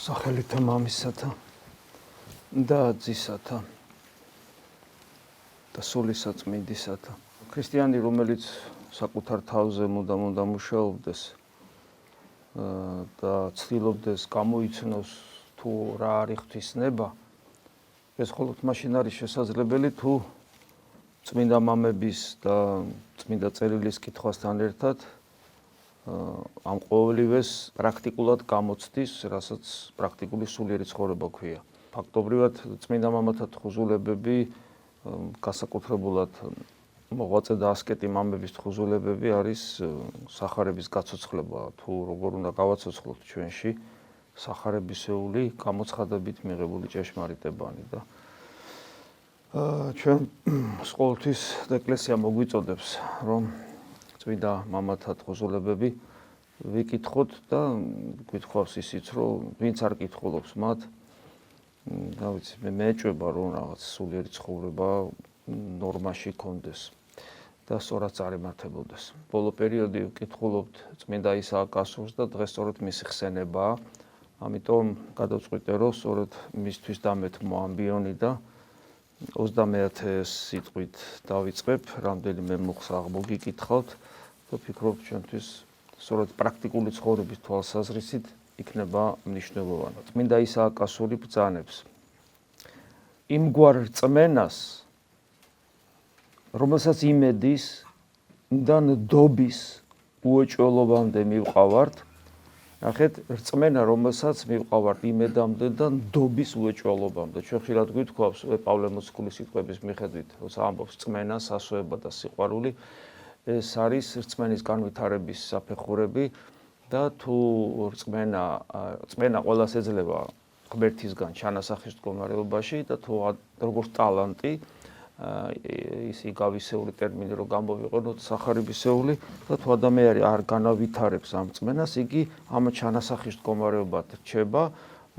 სახელითა მამისათა და ძისათა და სულისა წმინდისათა. ქრისტიანი, რომელიც საკუთარ თავზე მუდამ მუშაობდეს და ცდილობდეს გამოიცნოს თუ რა არის ღვთისნება, ეს მხოლოდ მაშინ არის შესაძლებელი, თუ წმინდა მამების და წმინდა წერილის კითხვასთან ერთად ამ ყოველივეს პრაქტიკულად გამოცდის, რასაც პრაქტიკული სულიერი ცხოვრება ქვია. ფაქტობრივად წმინდა მამათა თხზულებები, განსაკუთრებულად მოღვაწე და ასკეტი მამების თხზულებები არის სახარების გაცოცხლება, თუ როგორ უნდა გავაცოცხლოთ ჩვენში სახარებისეული გამოცხადებით მიღებული ჭეშმარიტებანი და ჩვენ ყოველთვის ეკლესია მოგვიწოდებს, რომ წმინდა მამათა თხზულებები ვიკითხოთ და გვითხოვს ისიც, რომ ვინც არ კითხულობს მათ, რა ვიცი, მე ეჭვება, რომ რაღაც სულიერი ცხოვრება ნორმაში კონდეს და სწორად წარიმართებოდეს. ბოლო პერიოდი ვკითხულობთ წმინდა ისააკ ასურს და დღეს სწორედ მისი ხსენებაა, ამიტომ გადავწყვიტე, რომ სწორედ მისთვის დამეთმო ამბიონი და 21 სიტყვით დავიწყებ, რამდენიმე მუხს აღმოგიკითხავთ და ვფიქრობ, ჩვენთვის სწორედ პრაქტიკული ცხოვრების თვალსაზრისით იქნება მნიშვნელოვანი. წმინდა ისააკ ასური ბრძანებს იმგვარ რწმენას, რომელსაც იმედის და ნდობის უეჭველობამდე მივყავართ. ნახეთ, რწმენა, რომელსაც მივყავართ იმედამდე და ნდობის უეჭველობამდე. ჩვენ ხშირად გვითხოვს პავლე მოციქულის სიტყვების მიხედვით, როცა ამბობს რწმენა, სასოება და სიყვარული, ეს არის რწმენის განვითარების საფეხურები და თუ რწმენა ყველას ეძლევა ღმერთისგან ჩანასახის მდგომარეობაში და თუ როგორც ტალანტი, ისი გავისეული ტერმინი რომ გამოვიყენოთ სახარებისეული და თუ ადამიანი არ განავითარებს ამ რწმენას, იგი ამ ჩანასახის მდგომარეობად რჩება,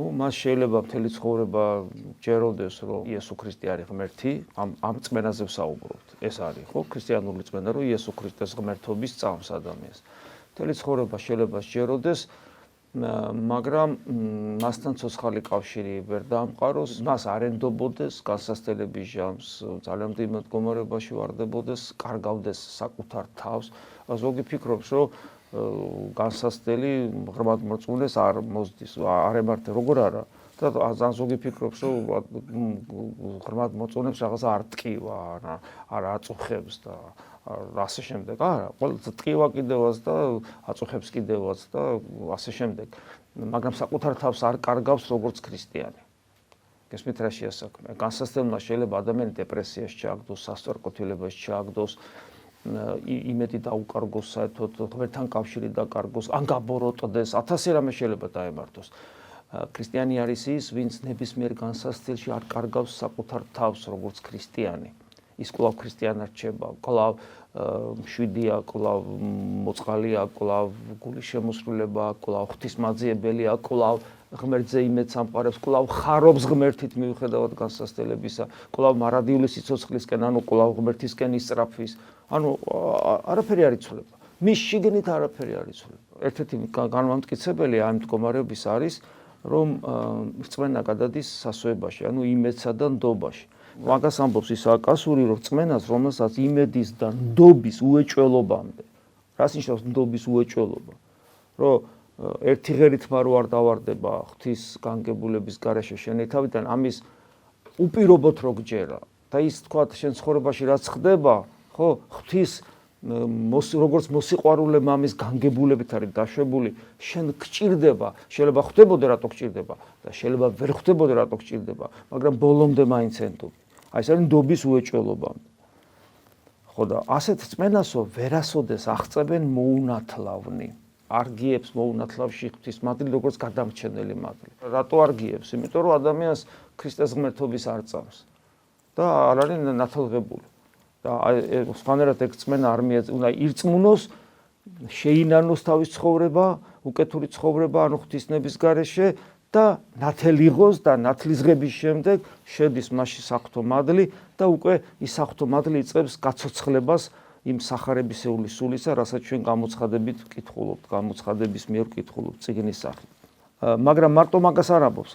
მას შეიძლება მთელი ცხოვრება ჯეროდეს, რომ იესო ქრისტე არის ღმერთი, ამ რწმენაზე ვსაუბრობთ. ეს არის, ხო, ქრისტიანული რწმენა, რომ იესო ქრისტეს ღმერთობის წამს ადამიანს. მთელი ცხოვრება შეიძლება სჯეროდეს, მაგრამ მასთან ცოცხალი კავშირი ვერ დაამყაროს, მას არ ენდობოდეს, განსასწრების ჟამს ძალიან დიდ მდგომარეობაში ვარდებოდეს, კარგავდეს საკუთარ თავს. ზოგი ფიქრობს, რომ განსასწრელი ღრმად მოწმუნეს არ მოსდის, არ ემართე, როგორ არა? და ზოგი ფიქრობს, რომ ღრმად მოწმუნებს რაღაცა არ ტკივა, არ აწუხებს და ასე შემდეგ. არა, ყველა ტკივა კიდევაც და აწუხებს კიდევაც და ასე შემდეგ. მაგრამ საკუთარ თავს არ კარგავს როგორც ქრისტიანი. გესმით რა შეასაქმე? განსასწრებმა შეიძლება ადამიანი დეპრესიაში ჩააგდოს, სასწორკვეთილებაში ჩააგდოს, იმედი დაუკარგოს საერთოდ, ღმერთთან კავშირი დაკარგოს, ან გაბოროტდეს, 1000 რამე შეიძლება დაემართოს. ქრისტიანი არის ის, ვინც ნებისმიერ განსასწრელში არ კარგავს საკუთარ თავს როგორც ქრისტიანი. ის კვლავ ქრისტიანად რჩება, კვლავ მშვიდია, კვლავ მოწყალია, კვლავ გულის შემოსრულებაა, კვლავ ღვთისმაძიებელია, კვლავ ღმერთზე იმედს ამყარებს, კვლავ ხარობს ღმერთით მიუხედავად განსასწრებისა, კვლავ მარადიული სიცოცხლისკენ, ანუ კვლავ ღმერთისკენ ისწრაფვის. ანუ არაფერი არ იცვლება. მის შიგნით არაფერი არ იცვლება. ერთ-ერთი განმამტკიცებელი ამ მდგომარეობის არის, რომ რწმენა გადადის სასოებაში, ანუ იმედსა და ნდობაში. მაგას ამბობს ისააკ ასური, რომ რწმენას, რომელსაც იმედის და ნდობის უეჭველობამდე. რას ნიშნავს ნდობის უეჭველობა? რომ ერთი ღერით მარო არ დავარდება ღვთის განგებულების გარეშე შენი თავიდან, ამის უპირობოდ რო გჯერა და ის თქვა შენ ცხოვრებაში რაც ხდება, ხო, ღვთის როგორც მოსიყვარულე მამის განგებულებით არის დაშვებული, შენ გჭირდება, შეიძლება ხვდებოდე რატო გჭირდება და შეიძლება ვერ ხვდებოდე რატო გჭირდება, მაგრამ ბოლომდე მაინც ენდობ. აი ეს არის ნდობის უეჭველობამდე. ხო და ასეთ რწმენასო ვერასოდეს აღწევენ მოუნათლავნი. არ გიებს მოუნათლავში ღვთის მადლი, როგორც გადამრჩენელი მადლი. რატო არ გიებს? იმიტომ რომ ადამიანს ქრისტეს ღმერთობის არ წამს და არ არის ნათლღებული. და სხვანაირად ეგ რწმენა არ უნდა ირწმუნოს, შეინანოს თავის ცხოვრება, უკეთური ცხოვრება, ანუ ღვთისნების გარეშე და ნათელი იყოს და ნათლისღების შემდეგ შედის მასში საღვთო მადლი და უკვე ის საღვთო მადლი იწყებს გაცოცხლებას იმ სახარებისეული სულისა, რასაც ჩვენ გამოცხადებით ვკითხულობთ, გამოცხადების მიერ ვკითხულობთ წიგნის სახით. მაგრამ მარტო მაგას არ ამბობს.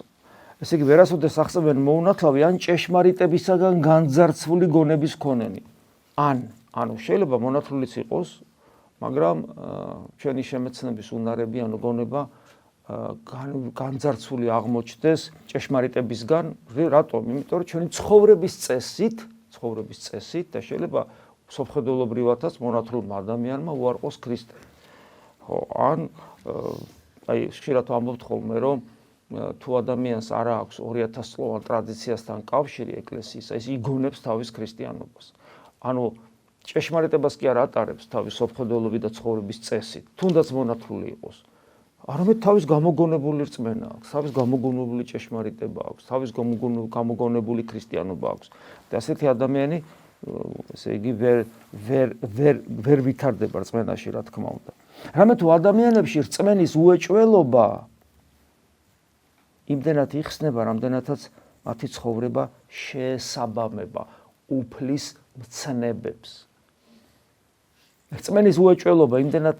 ესე იგი, ვერასოდეს აღწევენ მოუნათლავი ან ჭეშმარიტებისაგან განძარცვული გონების მქონენი. ანუ შეიძლება მონათლულიც იყოს, მაგრამ ჩვენი შემეცნების უნარები ანუ გონება განძარცვული აღმოჩნდეს ჭეშმარიტებისგან. რატომ? იმიტომ რომ ჩვენი ცხოვრების წესით და შეიძლება სოფხედელობრივათაც მონათლულმა ადამიანმა უარყოს ქრისტე. ხო, ან ხშირად ამბობთ ხოლმე, რომ თუ ადამიანს არ აქვს 2000 წლოვან ტრადიციასთან კავშირი ეკლესიის, ის იგონებს თავის ქრისტიანობას. ანუ ჭეშმარიტებას კი არ ატარებს თავის სოფხედელობით და ცხოვრების წესით, თუნდაც მონათლული იყოს. არამედ თავის გამოგონებული რწმენა აქვს, თავის გამოგონებული ჭეშმარიტება აქვს, თავის გამოგონებული ქრისტიანობა აქვს. და ასეთი ადამიანი, ესე იგი, ვერ ვითარდება რწმენაში, რა თქმა უნდა. რამე თუ ადამიანებში რწმენის უეჭველობა იმდენად იხსნება, რამდენადაც მათი ცხოვრება შეესაბამება უფლის მცნებებს. რწმენის უეჭველობა იმდენად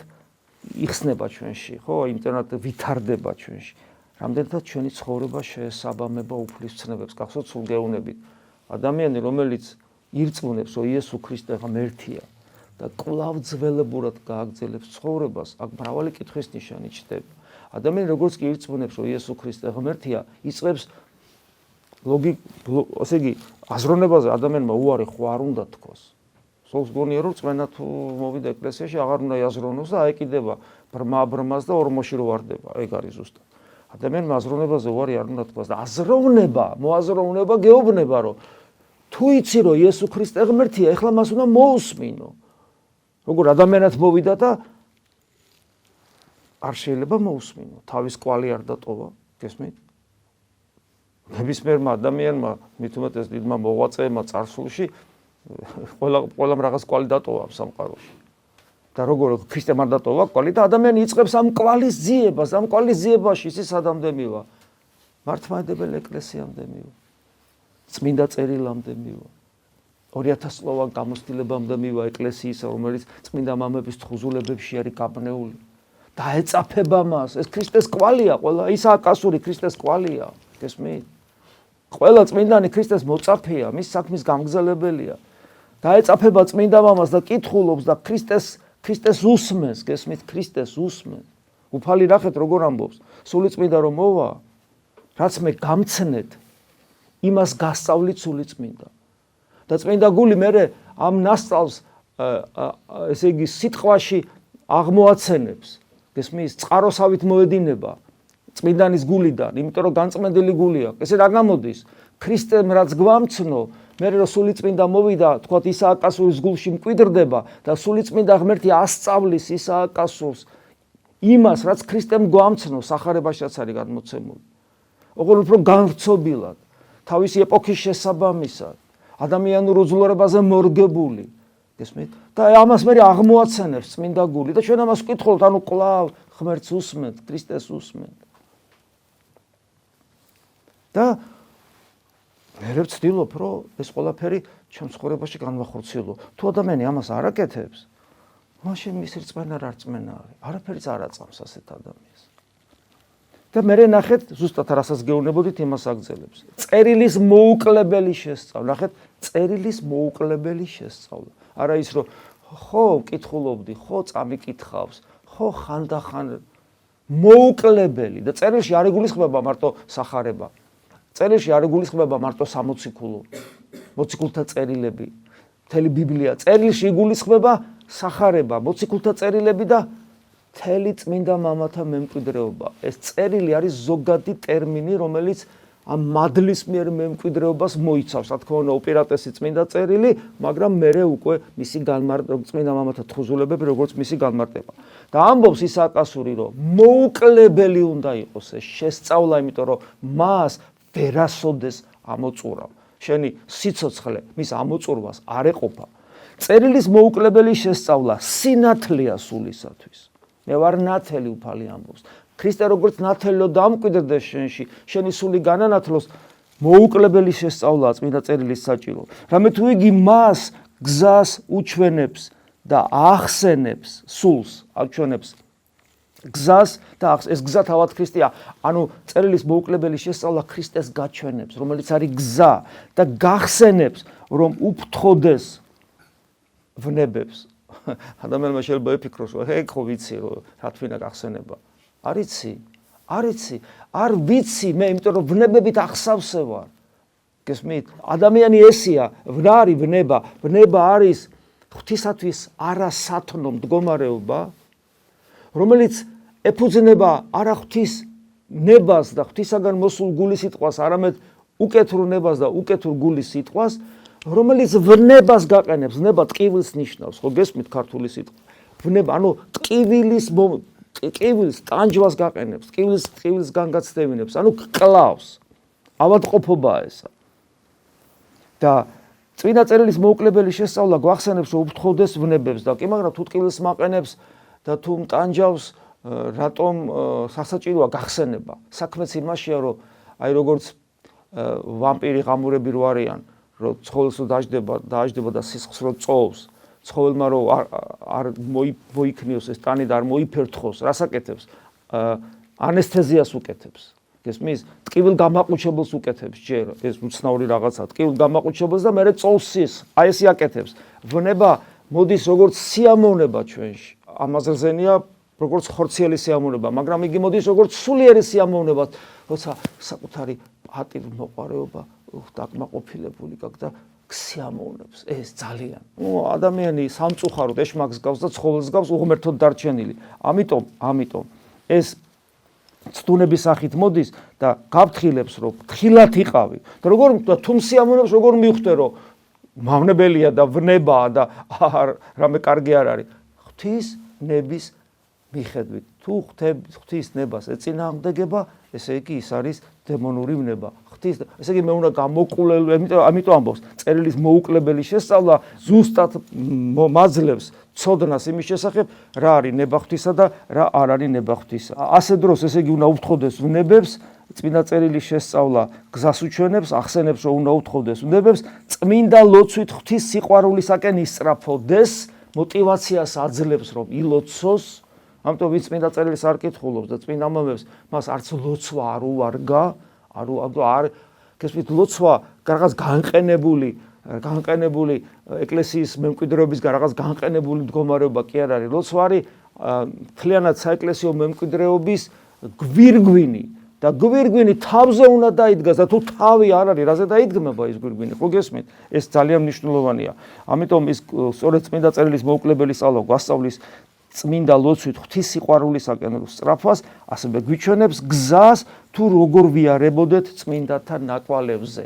იხსნება ჩვენში, ხო, იმდენად ვითარდება ჩვენში, რამდენადაც ჩვენი ცხოვრება შეესაბამება უფლის მცნებებს. გახსოვთ სულ გეუბნებით, ადამიანი, რომელიც ირწმუნებს, რომ იესო ქრისტე ღმერთია და კვლავ ძველებურად გააგრძელებს ცხოვრებას, აქ მრავალი კითხვის ნიშანი ჩნდება. ადამიანი როგორც კი ირწმუნებს, რომ იესო ქრისტე ღმერთია, იწყებს ასე იგი, აზროვნებაზე ადამიანმა უარი ხო არ უნდა თქოს. სულს გონია რომ რწმენა თუ მოვიდა ეკლესიაში, აღარ უნდა იაზროვნოს და აეკიდება ბრმას და ორმოში რო ვარდება. ეგ არის ზუსტად. ადამიანმა აზროვნებაზე უარი არ უნდა თქოს და მოაზროვნება გეუბნება, რომ თუ იცი რომ იესო ქრისტე ღმერთია, ეხლა მას უნდა მოусმინო. როგორ ადამიანად მოვიდა და არ შეიძლება მოусმინო, თავის კვალი არ დატოვა, გესმით? ნებისმიერმა ადამიანმა, მით უმეტეს დიდმა მოღვაწეებმა წარსულში ყველამ რაღაც კვალი დატოვა ამ სამყაროში. და როგორ ქრისტემ არ დატოვა კვალი და ადამიანი იწყებს ამ კვალის ძიებას, ამ კვალის ძიებაში ის სადამდე მივა. მართლმადიდებელ ეკლესიამდე მივა. წმინდა წერილამდე მივა. 2000 წლოვან გამოცდილებამდე მივა ეკლესიის, რომელიც წმინდა მამების თხზულებებში არის გაბნეული. და ეწაფება მას. ეს ქრისტეს კვალია, ყველა ისაა კასური ქრისტეს კვალია. გესმით? ყველა წმინდანი ქრისტეს მოწაფეა, მის საქმის გამგზავრებელია. და ეწაფება წმინდა მამას და კითხულობს და ქრისტეს უსმენს, გესმით? ქრისტეს უსმენს. უფალი რახეთ როგორ ამბობს? სული წმინდა რომ მოვა, რაც მე გამცნეთ, იმას გასწავლით სული წმინდა. და წმინდა გული მე ამ ნასწავლს ესე იგი სიტყვაში აღმოაცენებს. გესმის? წყაროსავით მოედინება წმინდანის გულიდან, იმიტომ რომ განწმენდილი გული აქვს. ესე რა გამოდის? ქრისტემ რაც გვამცნო, მე რომ სული წმინდა მოვიდა, თქვათ ისააკ კასურის გულში მკვიდრდება და სული წმინდა ღმერთი ასწავლის ისააკ კასურს იმას, რაც ქრისტემ გვამცნო, სახარებაშიც არის გადმოცემული. ოღონდ უფრო განვრცობილად, თავისი ეპოქის შესაბამისად, ადამიანურ უძლურებაზე მორგებული. გესმით? და ამას მე აღმოაცენებს წმინდა გული და ჩვენ ამას ვკითხულობთ, ანუ კვლავ ღმერთს უსმენთ, ქრისტეს უსმენთ. და მე ვცდილობ, რომ ეს ყველაფერი ჩემ ცხოვრებაში განვახორციელო. თუ ადამიანი ამას არ აკეთებს, მაშინ მისი რწმენა რა რწმენა არის? არაფერიც არ აწამს ასეთ ადამიანს. და მე ნახეთ, ზუსტად რასაც გეუბნებოდით, იმას აგრძელებს. წერილის მოუკლებელი შესწავლა. ნახეთ, წერილის მოუკლებელი შესწავლა. არა ის რომ ხო ვკითხულობდი, ხო წამიკითხავს, ხო ხანდახან მოუკლებელი და წერილში არ იგულისხმება მარტო სახარება. წერილში არ იგულისხმება მარტო 60 ქულო. მოციქულთა წერილები, მთელი ბიბლია. წერილში იგულისხმება სახარება, მოციქულთა წერილები და მთელი წმინდა მამათა მემკვიდრეობა. ეს წერილი არის ზოგადი ტერმინი, რომელიც ამ მადლის მიერ მემკვიდრეობას მოიცავს. რა თქმა უნდა, უპირატესი წმინდა წერილი, მაგრამ მერე უკვე მისი განმარტება, წმინდა მამათა თხზულებები, როგორც მისი განმარტება. და ამბობს ისააკ კასური, რომ მოუკლებელი უნდა იყოს ეს შესწავლა, იმიტომ რომ მას ვერასოდეს ამოწურავ. შენი სიცოცხლე მის ამოწურვას არ ეყოფა. წერილის მოუკლებელი შესწავლა სინათლეა სულისათვის. მე ვარ ნათელი, უფალი ამბობს. ქრისტე როგორც ნათელო დამკვიდრდეს შენში, შენი სული განანათლოს, მოუკლებელი შესწავლაა წმინდა წერილის საჭირო. რამე თუ იგი მას გზას უჩვენებს და ახსენებს, სულს აჩვენებს გზას და ეს გზა თავად ქრისტეა. ანუ წერილის მოუკლებელი შესწავლა ქრისტეს გაჩვენებს, რომელიც არის გზა და გახსენებს, რომ უფრთხოდეს ვნებებს. ადამიანმა შეიძლება ეფიქროს, რომ ეგ ხო ვიცი, რომ რა თვითონ გახსენება. არ იცი, არ ვიცი მე, იმიტომ რომ ვნებებით ახსავსე ვარ. გესმით? ადამიანი ესია, ვნარი ვნება, ვნება არის ღვთისათვის არასათნო მდგომარეობა, რომელიც ეფუძნება არა ღვთის ნებას და ღვთისაგან მოსულ გულის სიტყვას, არამედ უკეთურ ნებას და უკეთურ გულის სიტყვას, რომელიც ვნებას გაყენებს. ნება ტკივილს ნიშნავს, ხო გესმით ქართული სიტყვა. ვნება, ანუ ტკივილს ტანჯვას გაყენებს, ტკივილს განგაცდევინებს, ანუ კლავს. ავადმყოფობაა ესა. და წმინდა წერილის მოუკლებელი შესწავლა გვახსენებს, რომ უფრთხოდეს ვნებებს და კი, მაგრამ თუ ტკივილს მაყენებს და თუ მტანჯავს, რატომ სასაჭიროა გახსენება. საქმეც იმაშია, რომ აი როგორც ვამპირი ღამურები რო არიან, რომ ცხოველს დააჯდება და სისხლს რო წოვს, ცხოველმა რო არ მოიქნიოს ეს ტანი და არ მოიფერთხოს, რას აკეთებს? ანესთეზიას უკეთებს. გესმის? ტკივილ გამაყუჩებელს უკეთებს ჯერ, ეს უცნაური რაღაცა. ტკივილ გამაყუჩებელს და მერე წოვს სისხლს. აი ესე აკეთებს. ვნება მოდის როგორც სიამოვნება ჩვენში. ამაზე ზენია როგორც ხორციელი სიამოვნება, მაგრამ იგი მოდის როგორც სულიერი სიამოვნება, როცა საკუთარი პატივ მოყარეობა დაკმაყოფილებული გაქვს და სიამოვნებს. ეს ძალიან. ადამიანი სამწუხაროდ ეშმაკს გავს და ცხოველს გავს უღმერთოდ დარჩენილი. ამიტომ ეს ცდუნების სახით მოდის და გაფრთხილებს, რომ ფრთხილად იყავი. და როგორ თუ სიამოვნებს, როგორ მივხვდე, რომ მავნებელია და ვნებაა და რამე კარგი არ არის. ღვთის ნების მიხედვით. თუ ღვთის ნებას ეწინააღმდეგება, ესე იგი ის არის დემონური ვნება. ესე იგი მე უნდა გამოკულელო, ამიტომ ამბობს, წერილის მოუკლებელი შესწავლა ზუსტად მაძლევს ცოდნას იმის შესახებ, რა არის ნება ღვთისა და რა არ არის ნება ღვთისა. ასე დროს, ესე იგი უნდა უთხოვდეს ვნებებს, წმინდა წერილის შესწავლა გზას უჩვენებს, ახსენებს, რომ უნდა უთხოვდეს ვნებებს, წმინდა ლოცვით ღვთის სიყვარულისაკენ ისწრაფოდეს, მოტივაციას აძლევს, რომ ილოცოს. ამიტომ ვინც წმინდა წერილს არ კითხულობს და წმინდა მამებს, მას არც ლოცვა არ უვარგა, გესმით, ლოცვა რაღაც განყენებული ეკლესიის მემკვიდრეობისგან რაღაც განყენებული მდგომარეობა კი არ არის. ლოცვა არის მთლიანად საეკლესიო მემკვიდრეობის გვირგვინი და გვირგვინი თავზე უნდა დაიდგას და თუ თავი არ არის, რაზე დაიდგმება ეს გვირგვინი, ხო გესმით? ეს ძალიან მნიშვნელოვანია. ამიტომ ის სწორედ წმინდა წერილის მოუკლებელი სწავლა გვასწავლის წმინდა ლოცვით ღვთის სიყვარულისაკენ სწრაფვას, ასევე გვიჩვენებს გზას, თუ როგორ ვიარებოდეთ წმინდათა ნაკვალევზე.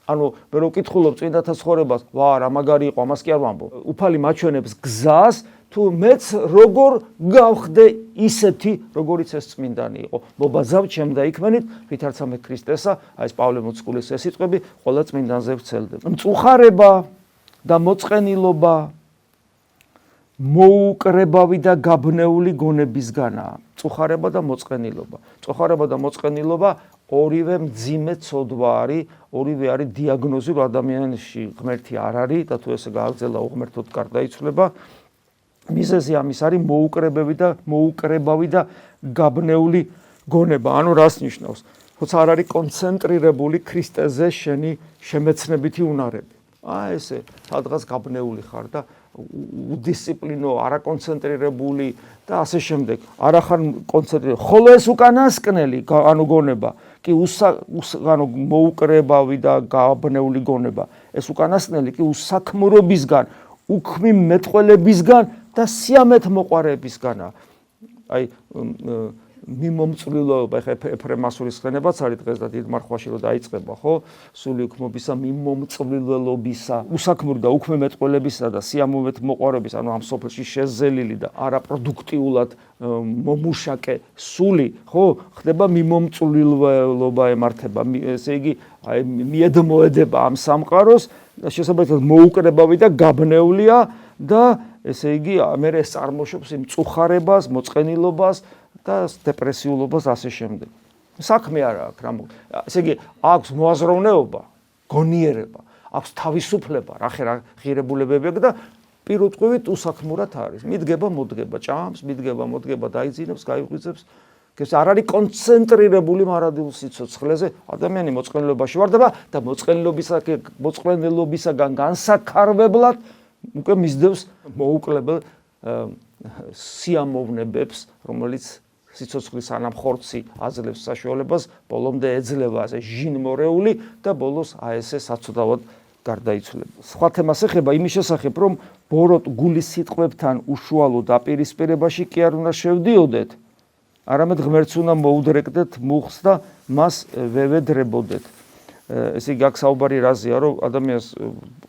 ანუ მე რო ვკითხულობ წმინდათა ცხოვრებას, რა მაგარი იყო, ამას კი არ ვამბობ. უფალი მაჩვენებს გზას, თუ მეც როგორ გავხდე ისეთი, როგორიც ეს წმინდანი იყო. მობაზავ ჩემ დაიქმენით, ვითარცა მე ქრისტესა, აი ეს პავლე მოციქულის ეს სიტყვები ყველა წმინდანზე ვრცელდება. მწუხარება და მოწყენილობა მოუკრებავი და გაბნეული გონებისგანაა. მწუხარება და მოწყენილობა. მწუხარება და მოწყენილობა ორივე მძიმე ცოდვა არის, ორივე არის დიაგნოზი, რომ ადამიანში ღმერთი არ არის და თუ ესე გააგრძელა უღმერთოდ გარდაიცვლება. მიზეზი ამის არის მოუკრებავი და გაბნეული გონება. ანუ რას ნიშნავს? როცა არ არის კონცენტრირებული ქრისტეზე შენი შემეცნებითი უნარები. ესე სადღაც გაბნეული ხარ და უდისციპლინო, არაკონცენტრირებული და ასე შემდეგ. არ ახარ კონცენტრირებული. ხოლო ეს უკანასკნელი, ანუ გონება, კი ანუ მოუკრებავი და გაბნეული გონება. ეს უკანასკნელი კი უსაქმრობისგან, უქმი მეტყველებისგან და სიამეთ მოყარებისგანაა. აი მიმომწვლილობა, ხა ეფრემასურის ხენებაც არის დღეს და დიდ მარხვაში რო დაიწყება, ხო? სული უქმობისა, მიმომწვლილობისა, უსაქმური და უქმე მეტყველებისა და სიამოვნებით მოყარების, ანუ ამ სოფელში შეზელილი და არაპროდუქტიულად მომუშაკე სული, ხო? ხდება მიმომწვლილობა ემართება. ესე იგი, აი მიედმოედება ამ სამყაროს და შესაბამისად მოუკრებავი და გაბნეულია და ესე იგი, მე ეს წარმოშობს იმ მწუხარებას, მოწყენილობას და დეპრესიულობას ასე შემდეგ. საქმე არ აქვს რა. ესე იგი, აქვს მოაზროვნეობა, გონიერება, აქვს თავისუფლება, რა ღირებულებები აქვს და პირუტყვივით უსაქმურად არის. მიდგება, მოდგება, ჭამს, მიდგება, მოდგება, დაიძინებს, გაიღვიძებს. არ არის კონცენტრირებული მარადილ სიცოცხლეზე, ადამიანი მოწყენილობაში ვარდება და მოწყენილობისაგან განსაკარვებლად უკვე მისდევს მოუკლებელ სიამოვნებებს, რომელიც სიცოცხლის ანამხორცი აძლევს საშუალებას, ბოლომდე ეძლევა ასე ჟინმორეული და ბოლოს აესე საცუდავად გარდაიცვლება. სხვა თემას ეხება იმის შესახებ, რომ ბოროტ გულის სიტყვებთან უშუალო დაპირისპირებაში კი არ უნდა შევდიოდეთ, არამედ ღმერთს უნდა მოუდრეკდეთ მუხს და მას ვევედრებოდეთ. ესე იგი აქ საუბარი რაზეა, რომ ადამიანს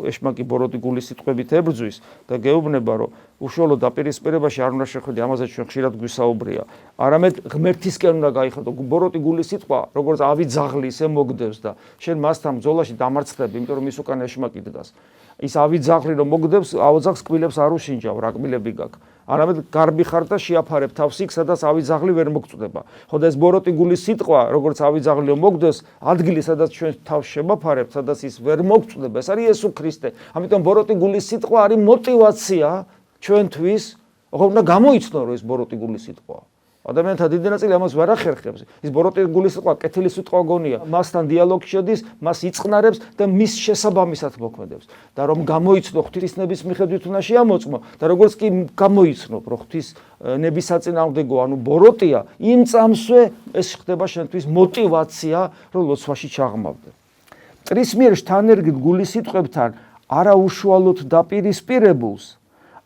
ეშმაკი ბოროტი გულის სიტყვებით ებრძვის და გეუბნება, რომ უშუალო დაპირისპირებაში არ უნდა შეხვიდე, ამაზე ჩვენ ხშირად გვისაუბრია. არამედ ღმერთისკენ უნდა გაიხედო. ბოროტი გულის სიტყვა, როგორც ავი ძაღლი ისე მოგდევს და შენ მასთან ბრძოლაში დამარცხდები, იმიტომ რომ ის უკან ეშმაკი დგას. ის ავი ძაღლი რომ მოგდევს, აოძახს კბილებს არ უშინჯავ, რა კბილები გაქვს. არამედ გარბი ხარ და შეაფარებ თავს იქ, სადაც ავი ძაღლი ვერ მოგწდება. ხო და ეს ბოროტი გულის სიტყვა, როგორც ავი ძაღლი რომ მოგდევს, ადგილი, სადაც ჩვენ თავს შევაფარებთ, სადაც ის ვერ მოგწდება, ეს არის იესო ქრისტე. ამიტომ ბოროტი გულის სიტყვა არის мотиваცია ჩვენთვის, როგორ უნდა გამოიცნო, რომ ეს ბოროტი გულის სიტყვა. ადამიანთა დიდი ნაწილი ამას ვერ ახერხებს. ის ბოროტი გულის სიტყვა კეთილი სიტყვა გონია. მასთან დიალოგში შედის, მას იწყნარებს და მის შესაბამისად მოქმედებს. და რომ გამოიცნო ღვთისნების მიხედვით უნდა შეამოწმო და როგორც კი გამოიცნო, რომ ღვთის ნებისაწინააღმდეგო, ანუ ბოროტია, იმ წამსვე ეს ხდება შენთვის мотиваცია, რომ ლოცვაში ჩაღმავდე. მტრის მიერ შთანერგით გულის სიტყვებთან არაუშუალოდ დაპირისპირებულს,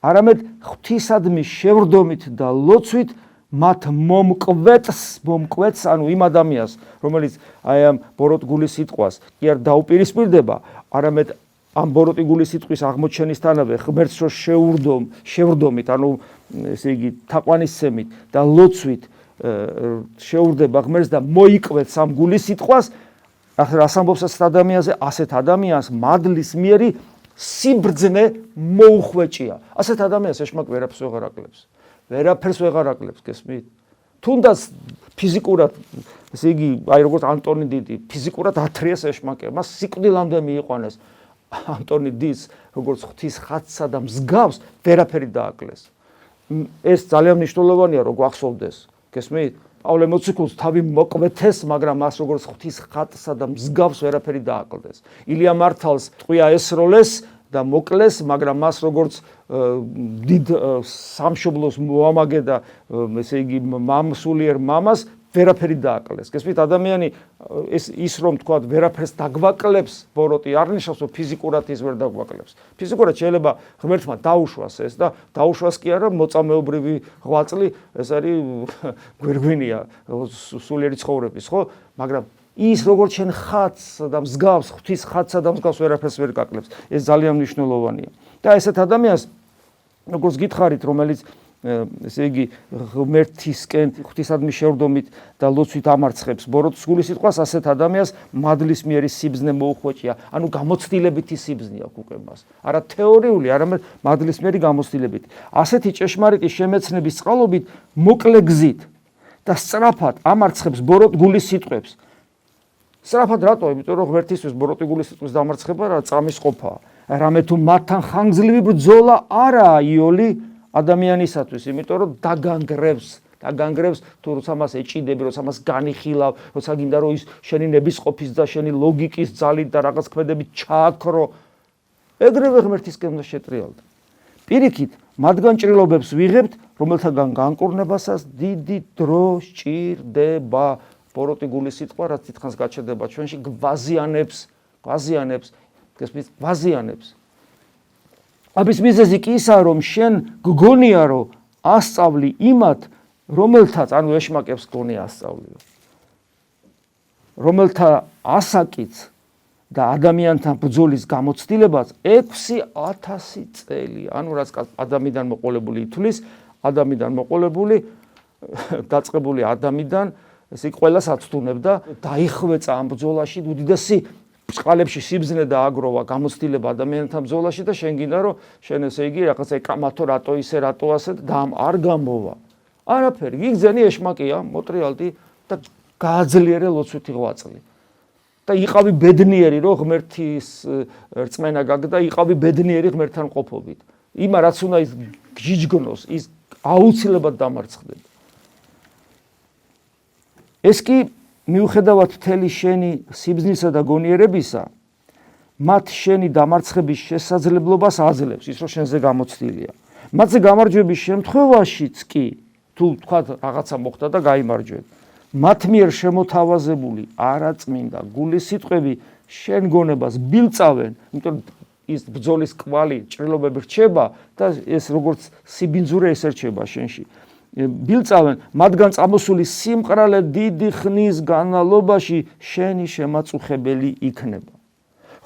არამედ ღვთისადმი შევრდომით და ლოცვით მათ მომკვეთს, ანუ იმ ადამიანს, რომელიც აი ამ ბოროტ გულის სიტყვას კი არ დაუპირისპირდება, არამედ ამ ბოროტი გულის სიტყვის აღმოჩენისთანავე ღმერთს შევრდომით, ანუ ესე იგი თაყვანისცემით და ლოცვით შეურდება ღმერთს და მოიკვეთს ამ გულის სიტყვას, რას ამბობს ასეთ ადამიანზე? ასეთ ადამიანს მადლის მიერი სიბრძნე მოუხვეჭია. ასეთ ადამიანს ეშმაკი ვერაფერს ვეღარ აკლებს. ვერაფერს ვეღარ აკლებს, გესმით? თუნდაც ფიზიკურად, ესე იგი, აი როგორც ანტონი დიდი, ფიზიკურად ათრიეს ეშმაკია, მას სიკვდილამდე მიიყვანეს. ანტონი დიდს, როგორც ღვთის ხატსა და მსგავს, ვერაფერი დააკლეს. ეს ძალიან მნიშვნელოვანია, რომ გვახსოვდეს, გესმით? პავლე მოციქულს თავი მოკვეთეს, მაგრამ მას როგორც ღვთის ხატსა და მსგავს ვერაფერი დააკლდეს. ილია მართალს ტყვია ესროლეს და მოკლეს, მაგრამ მას როგორც დიდ სამშობლოს მოამაგე და ესე იგი მამსულიერ მამას ვერაფერი დააკლეს. გესმით, ადამიანი ის რომ თქვა ვერაფერს დაგვაკლებს, ბოროტი არ ნიშნავს, რომ ფიზიკურად ის ვერ დაგვაკლებს. ფიზიკურად შეიძლება ღმერთმა დაუშვას ეს და დაუშვას კი არა მოწამეობრივი ღვაწლი, ეს არის გვირგვინია სულიერი ცხოვრების, ხო? მაგრამ ის როგორც შენ ხატს და მსგავს, ღვთის ხატსა და მსგავს ვერაფერს ვერ გაკლებს. ეს ძალიან მნიშვნელოვანია. და ესეთ ადამიანს, როგორც გითხარით, რომელიც ესე იგი ღმერთისკენ ღვთისადმი შევრდომით და ლოცვით ამარცხებს ბოროტის გულის სიტყვას, ასეთ ადამიანს მადლის მიერი სიბრძნე მოუხვეჭია. ანუ გამოცდილებითი სიბრძნე აქვს უკვე მას. არა თეორიული, არამედ მადლის მიერი გამოცდილებითი. ასეთი ჭეშმარიტი შემეცნების წყალობით მოკლე გზით და სწრაფად ამარცხებს ბოროტ გულის სიტყვებს. სწრაფად რატო? იმიტომ რომ ღმერთისთვის ბოროტი გულის სიტყვის დამარცხება რა წამის ყოფაა. რამე თუ მათთან ხანგრძლივი ბრძოლა არაა იოლი ადამიანისათვის, იმიტომ რომ დაგანგრევს თუ როცა მას ეჭიდები, როცა მას განიხილავ, როცა გინდა რომ ის შენი ნებისყოფის და შენი ლოგიკის ძალით და რაღაც ქმედებით ჩააქრო, ეგრევე ღმერთისკენ უნდა შეტრიალდე. პირიქით, მათგან ჭრილობებს ვიღებთ, რომელთაგან განკურნებასაც დიდი დრო სჭირდება. ბოროტი გულის სიტყვა, რაც თითქოს გაჩერდება ჩვენში, გვაზიანებს, გვაზიანებს. ამის მიზეზი კი ისაა, რომ შენ გგონია, რომ ასწავლი იმათ, რომელთაც, ანუ ეშმაკებს გონია ასწავლიო, რომელთა ასაკიც და ადამიანთან ბრძოლის გამოცდილებას 6000 წელი, ანუ რაც ადამიანიდან მოყოლებული ითვლის, ადამიანიდან მოყოლებული, დაწყებული ადამიანიდან ესე ყველას აცდუნებდა, დაიხვეწა ამ ბრძოლაში უდიდესი წყალებში სიბრძნე დააგროვა გამოცდილება ადამიანთან ბრძოლაში და შენ გინდა რომ შენ ესე იგი რაღაცა ეკამათო რატო ისე რატო ასე და არ გამოვა. არაფერი, იგზენი ეშმაკია, მოტრიალდი და გააძლიერე ლოცვითი ღვაწლი. და იყავი ბედნიერი რომ ღმერთის რწმენა გაგდა, იყავი ბედნიერი ღმერთთან ყოფობით. იმა რაც უნდა ის გიჯგნოს, ის აუცილებლად დამარცხდება. ეს კი მიუხედავად მთელი შენი სიბრძნისა და გონიერებისა, მათ შენი დამარცხების შესაძლებლობას აძლევს, ის რომ შენზე გამოცდილია. მათზე გამარჯვების შემთხვევაშიც კი თუ თქვა რაღაცა მოხდა და გაიმარჯვეთ, მათ მიერ შემოთავაზებული არაწმინდა გულის სიტყვები შენ გონებას ბილწავენ, იმიტომ ის ბრძოლის კვალი ჭრილობები რჩება და ეს როგორც სიბინძურე ეს რჩება შენში. ბილწავენ, მათგან წამოსული სიმყრალე დიდი ხნის განმავლობაში შენი შემაწუხებელი იქნება.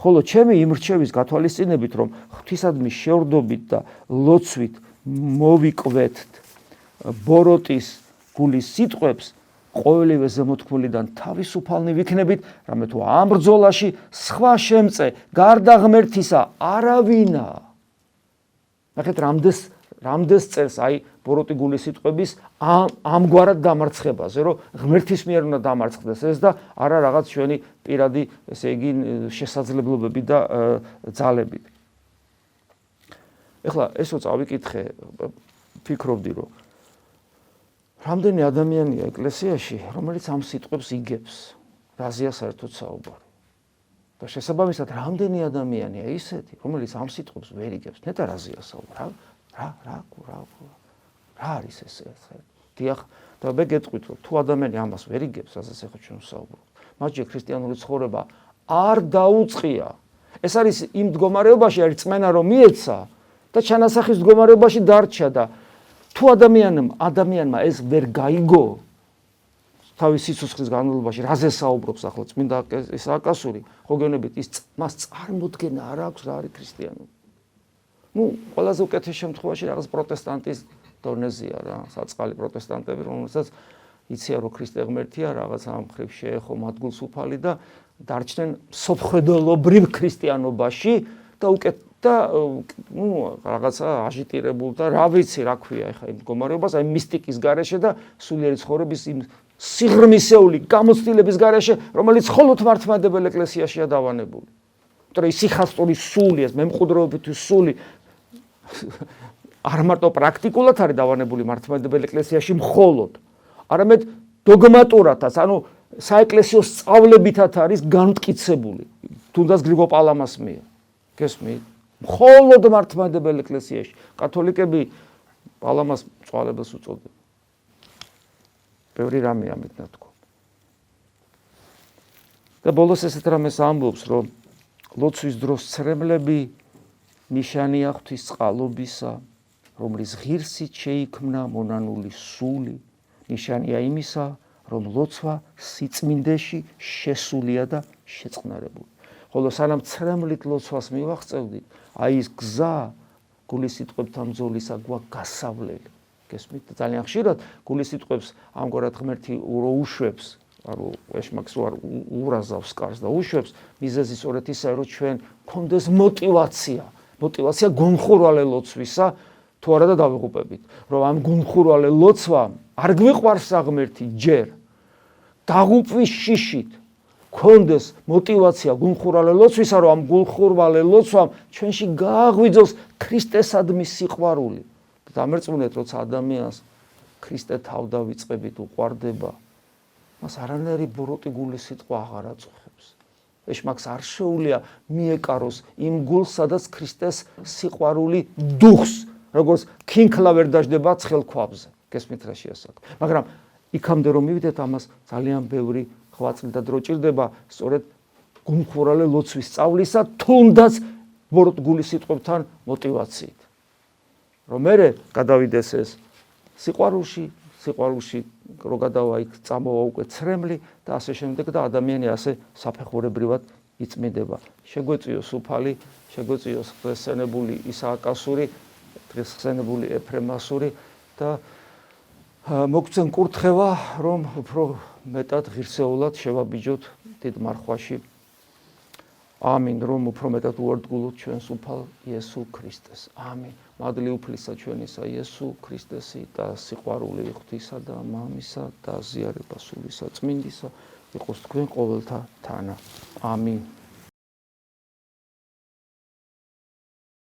ხოლო ჩემი იმ რჩევის გათვალისწინებით, რომ ღვთისადმი შეორდობით და ლოცვით მოვიკვეთთ ბოროტის გულის სიტყვებს, ყოველივე ზემოთქმულიდან თავისუფალნი ვიქნებით, რამე თუ ამ ბრძოლაში სხვა შემწე გარდა ღმერთისა არავინა. ნახეთ, რამდენს წელს აი ბოროტი გულის სიტყვების ამგვარად დამარცხებაზე, რომ ღმერთის მიერ უნდა დამარცხდეს ეს და არა რაღაც ჩვენი პირადი, ესე იგი, შესაძლებლობები და ძალებით. ეხლა ესო წავიკითხე, ფიქრობდი, რომ რამდენი ადამიანია ეკლესიაში, რომელიც ამ სიტყვებს იგებს, რაზეა საერთოდ საუბარი. და შესაბამისად, რამდენი ადამიანია ისეთი, რომელიც ამ სიტყვებს ვერ იგებს, ნეტა რაზეა საუბარი. რა არის ეს? დიახ, და მე გეტყვით, რომ თუ ადამიანი ამას ვერ იგებს, რასაც ახლა ჩვენ ვსაუბრობთ, მაშინ ქრისტიანული ცხოვრება არ დაუწყია. ეს არის იმ მდგომარეობაში, არის წმენა რომ მიეცა და ჩანასახის მდგომარეობაში დარჩა და თუ ადამიანმა ეს ვერ გაიგო თავის სიცოცხლის განმავლობაში, რაზე საუბრობს ახლა წმინდა სააკასური, ხო გეუბნებით, მას წარმოდგენა არ აქვს რა არის ქრისტიანობა. ყველაზე უკეთეს შემთხვევაში რაღაც პროტესტანტის დონეზეა რა, საწყალი პროტესტანტები, რომელსაც იციან რომ ქრისტე ღმერთია, რაღაც ამ მხრივ შეეხო მათგულს უფალი და დარჩნენ სოფხედელობრივ ქრისტიანობაში და რაღაცა აჟიტირებულ და რა ვიცი რა ქვია ეხა იმ მდგომარეობას, აი მისტიკის გარეშე და სულიერი ცხოვრების იმ სიღრმისეული გამოცდილების გარეშე, რომელიც მხოლოდ მართლმადიდებელ ეკლესიაშია დავანებული. იმიტომ ის სიხასტური სული, ეს მემკვიდრეობითი სული არ მარტო პრაქტიკულად არის დავანებული მართლმადიდებელ ეკლესიაში მხოლოდ, არამედ დოგმატურათაც, ანუ საეკლესიო სწავლებითაც არის განმტკიცებული, თუნდაც გრიგო პალამას მიერ. გესმით? მხოლოდ მართლმადიდებელ ეკლესიაში. კათოლიკები პალამას მწვალებას უწოდებენ. ბევრი რამე ამით ნათქვა. და ბოლოს ესეთ რამეს ამბობს, რომ ლოცვის დროს ცრემლები ნიშანია ღვთის წყალობისა, რომლის ღირსით შეიქმნა მონანული სული, ნიშანია იმისა, რომ ლოცვა სიწმინდეში შესულია და შეწყნარებული. ხოლო სანამ ცრემლით ლოცვას მივაღწევდით, აი ის გზა გულის სიტყვებთან ბრძოლისა გვაქვს გასავლელი. გესმით? ძალიან ხშირად გულის სიტყვებს ამგვარად ღმერთი უშვებს, ანუ ეშმაკს ურაზავს კარს და უშვებს, მიზეზი სწორედ ისაა, რომ ჩვენ გქონდეს მოტივაცია გონხურვალე ლოცვისა, თუ არა და დავიღუპებით, რომ ამ გონხურვალე ლოცვამ არ გვიყვარს ღმერთი ჯერ დაღუპვის შიშით გქონდეს მოტივაცია გონხურვალე ლოცვისა, რომ ამ გონხურვალე ლოცვამ ჩვენში გააღვიძოს ქრისტესადმი სიყვარული. დამერწმუნეთ, როცა ადამიანს ქრისტე თავდავიწყებით უყვარდება, მას არანაირი ბოროტი გულის სიტყვა აღარ აწუხებს. ეშმაკს არ შეუძლია მიეკაროს იმ გულს, სადაც ქრისტეს სიყვარული დუხს, როგორც ქინქლა ვერ დაждდება ცხელ ქვაბზე. გესმით რა შეასაკ. მაგრამ იქამდე რომ მივიდეთ, ამას ძალიან ბევრი ღვაწლი და დრო ჭირდება, სწორედ გონხურვალე ლოცვის სწავლისა, თუნდაც ბოროტ გულის სიტყვებთან მოტივაციით. რომ მე გადავიდეს ეს სიყვარულში რო გადავა იქ წამოვა უკვე ცრემლი და ასე შემდეგ და ადამიანი ასე საფეხურებრივად იწმინდება. შეგვეწიოს უფალი, შეგვეწიოს დღესენებული ისააკასური, დღესენებული ეფრემასური და მოგცენ კურთხევა, რომ უფრო მეტად ღირსეულად შევაბიჯოთ დიდ მარხვაში. ამინ, რომ უფრო მეტად უარდგულოთ ჩვენს უფალ იესო ქრისტეს. ამინ. მადლი უფლისა ჩვენისა იესო ქრისტესი და სიყვარული ღვთისა და მამისა და ზიარება სულისა წმინდისა იყოს თქვენ ყოველთა თანა. ამინ.